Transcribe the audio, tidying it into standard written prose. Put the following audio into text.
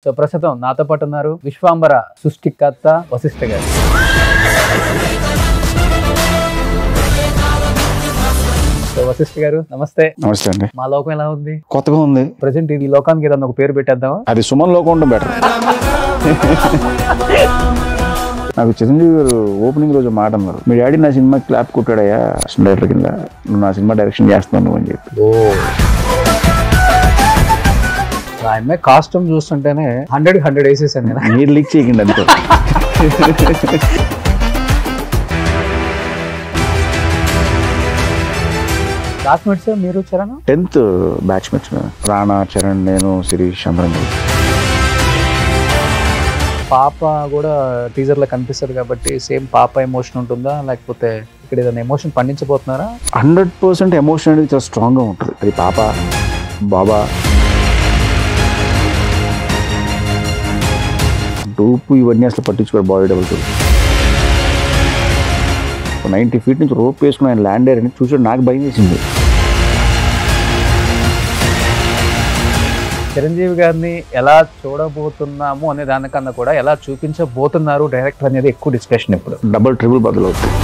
So ప్రస్తుతం నాతో పాటు ఉన్నారు విశ్వాంబర సృష్టికర్త వశిష్ఠ గారు. సో వశిష్ఠ గారు నమస్తే. నమస్తే అండి. మా లోకం ఎలా ఉంది? కొత్తగా ఉంది. ప్రజెంట్ ఇది లోకానికి ఏదన్నా ఒక పేరు పెట్టేద్దామా? అది సుమన్ లోకం ఉండడం బెటర్. నాకు చిరంజీవి గారు ఓపెనింగ్ రోజు మాట అన్నారు, మీ డాడీ నా సినిమా క్లాప్ కొట్టాడయ్యా డైరెక్టర్ కింద, నువ్వు నా సినిమా డైరెక్షన్ చేస్తున్నావు అని చెప్పి. ఆయన కాస్ట్యూమ్ చూస్తుంటేనే 100 వేసేసాను నేను. మీరు లీక్ చేయకండి అంతే. క్లాస్మేట్స్ మీరు చరణ్? 10th బ్యాచ్మేట్స్ రాణా, చరణ్, నేను, శిరీష్, అందరం. పాప కూడా టీజర్ లో కనిపిస్తుంది కాబట్టి సేమ్ పాప ఎమోషన్ ఉంటుందా, లేకపోతే ఇక్కడ ఏదైనా ఎమోషన్ పండించబోతున్నారా? 100% ఎమోషన్ అనేది చాలా స్ట్రాంగ్ గా ఉంటుంది. అది పాప, బాబా, డూపు ఇవన్నీ అసలు పట్టించుకోరు. బాడీ డబుల్ 90 feet నుంచి రోప్ వేసుకుని ఆయన ల్యాండ్ అయ్యారని చూసి నాకు భయం వేసింది. చిరంజీవి గారిని ఎలా చూడబోతున్నాము అనే దానికన్నా కూడా ఎలా చూపించబోతున్నారు డైరెక్టర్ అనేది ఎక్కువ డిస్కషన్ ఇప్పుడు. డబుల్ ట్రిపుల్ బదులు అవుతుంది.